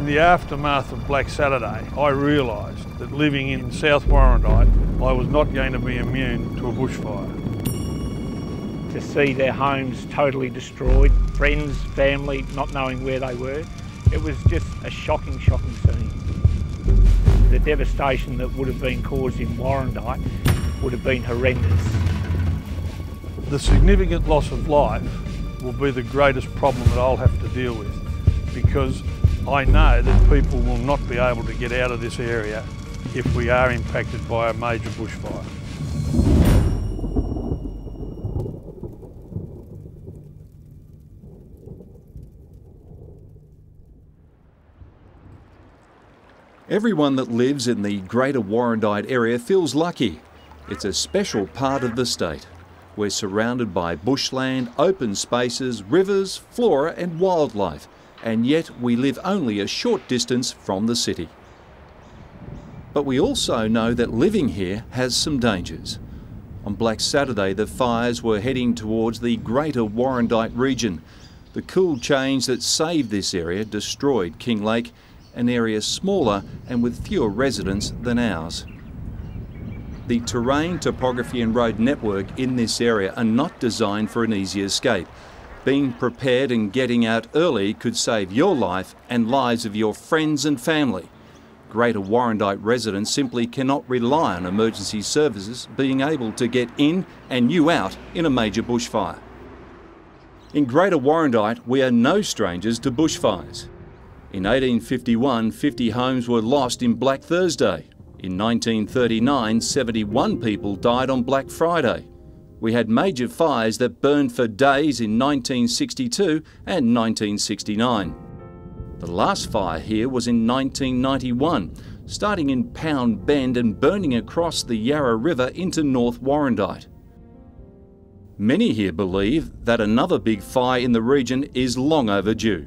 the aftermath of Black Saturday, I realised that living in South Warrandyte, I was not going to be immune to a bushfire. To see their homes totally destroyed, friends, family, not knowing where they were, it was just a shocking, shocking scene. The devastation that would have been caused in Warrandyte would have been horrendous. The significant loss of life will be the greatest problem that I'll have to deal with, because I know that people will not be able to get out of this area if we are impacted by a major bushfire. Everyone that lives in the Greater Warrandyte area feels lucky. It's a special part of the state. We're surrounded by bushland, open spaces, rivers, flora and wildlife, and yet we live only a short distance from the city. But we also know that living here has some dangers. On Black Saturday, the fires were heading towards the Greater Warrandyte region. The cool change that saved this area destroyed King Lake, an area smaller and with fewer residents than ours. The terrain, topography and road network in this area are not designed for an easy escape. Being prepared and getting out early could save your life and lives of your friends and family. Greater Warrandyte residents simply cannot rely on emergency services being able to get in and you out in a major bushfire. In Greater Warrandyte, we are no strangers to bushfires. In 1851, 50 homes were lost in Black Thursday. In 1939, 71 people died on Black Friday. We had major fires that burned for days in 1962 and 1969. The last fire here was in 1991, starting in Pound Bend and burning across the Yarra River into North Warrandyte. Many here believe that another big fire in the region is long overdue.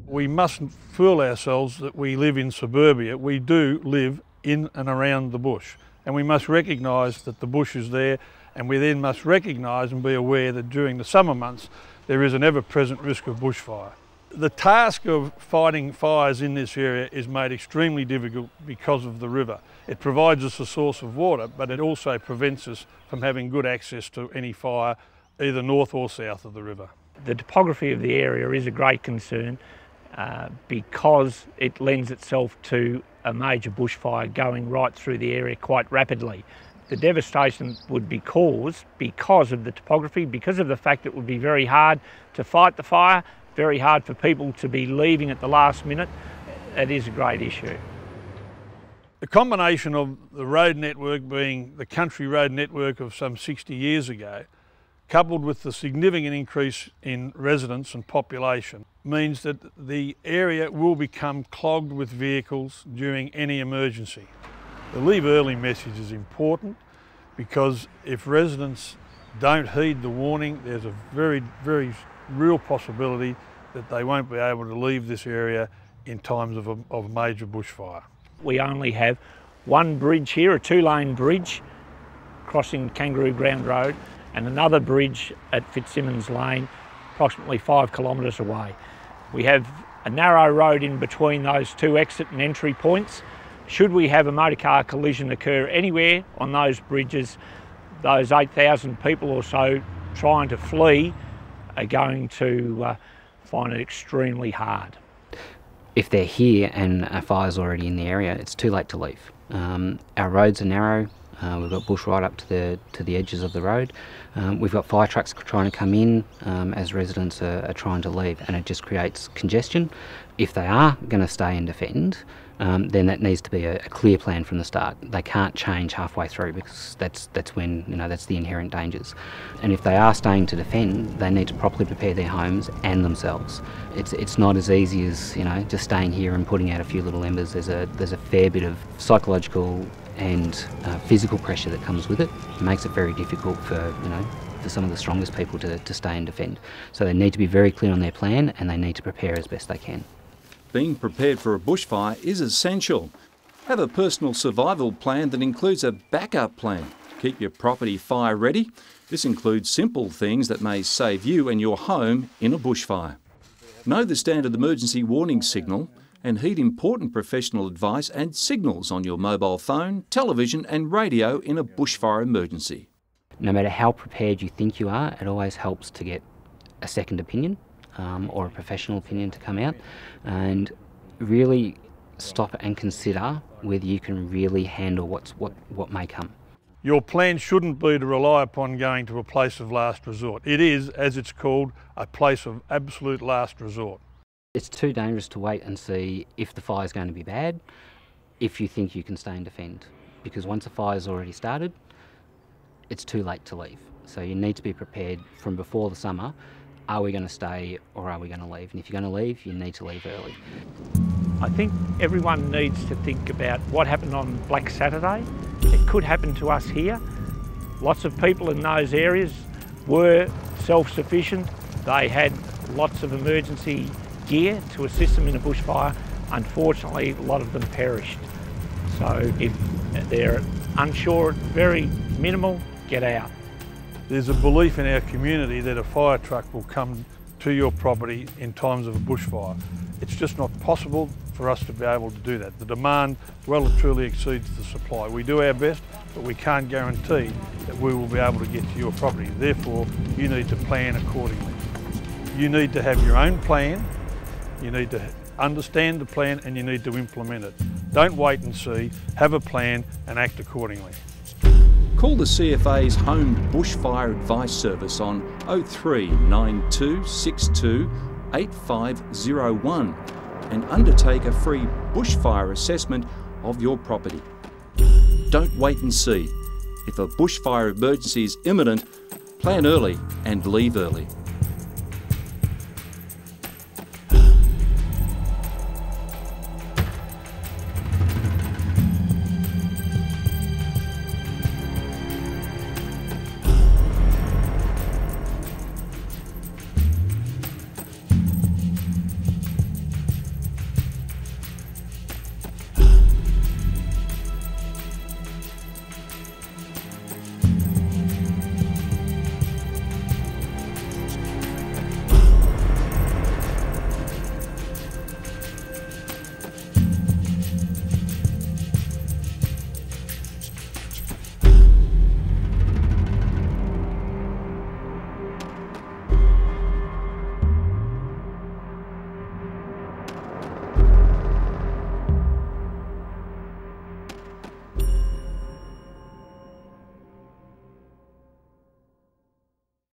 We mustn't fool ourselves that we live in suburbia. We do live in and around the bush, and we must recognise that the bush is there, and we then must recognise and be aware that during the summer months there is an ever-present risk of bushfire. The task of fighting fires in this area is made extremely difficult because of the river. It provides us a source of water, but it also prevents us from having good access to any fire either north or south of the river. The topography of the area is a great concern because it lends itself to a major bushfire going right through the area quite rapidly. The devastation would be caused because of the topography, because of the fact it would be very hard to fight the fire, very hard for people to be leaving at the last minute. It is a great issue. The combination of the road network being the country road network of some 60 years ago, coupled with the significant increase in residents and population, means that the area will become clogged with vehicles during any emergency. The leave early message is important because if residents don't heed the warning, there's a very, very real possibility that they won't be able to leave this area in times of a major bushfire. We only have one bridge here, a two-lane bridge crossing Kangaroo Ground Road, and another bridge at Fitzsimmons Lane, approximately 5 kilometres away. We have a narrow road in between those two exit and entry points. Should we have a motor car collision occur anywhere on those bridges, those 8,000 people or so trying to flee are going to find it extremely hard. If they're here and a fire's already in the area, it's too late to leave. Our roads are narrow. We've got bush right up to the edges of the road. We've got fire trucks trying to come in as residents are trying to leave, and it just creates congestion. If they are going to stay and defend, then that needs to be a clear plan from the start. They can't change halfway through because that's when, that's the inherent dangers. And if they are staying to defend, they need to properly prepare their homes and themselves. It's not as easy as just staying here and putting out a few little embers. There's a fair bit of psychological and physical pressure that comes with it. It makes it very difficult for some of the strongest people to stay and defend. So they need to be very clear on their plan, and they need to prepare as best they can. Being prepared for a bushfire is essential. Have a personal survival plan that includes a backup plan to keep your property fire ready. This includes simple things that may save you and your home in a bushfire. Know the standard emergency warning signal and heed important professional advice and signals on your mobile phone, television and radio in a bushfire emergency. No matter how prepared you think you are, it always helps to get a second opinion or a professional opinion to come out, and really stop and consider whether you can really handle what may come. Your plan shouldn't be to rely upon going to a place of last resort. It is, as it's called, a place of absolute last resort. It's too dangerous to wait and see if the fire's going to be bad, if you think you can stay and defend. Because once a fire's already started, it's too late to leave. So you need to be prepared from before the summer. Are we going to stay or are we going to leave? And if you're going to leave, you need to leave early. I think everyone needs to think about what happened on Black Saturday. It could happen to us here. Lots of people in those areas were self-sufficient. They had lots of emergency gear to assist them in a bushfire. Unfortunately, a lot of them perished. So if they're unsure, very minimal, get out. There's a belief in our community that a fire truck will come to your property in times of a bushfire. It's just not possible for us to be able to do that. The demand well and truly exceeds the supply. We do our best, but we can't guarantee that we will be able to get to your property. Therefore, you need to plan accordingly. You need to have your own plan, you need to understand the plan, and you need to implement it. Don't wait and see, have a plan and act accordingly. Call the CFA's Home Bushfire Advice Service on 03 92 62 8501 and undertake a free bushfire assessment of your property. Don't wait and see. If a bushfire emergency is imminent, plan early and leave early.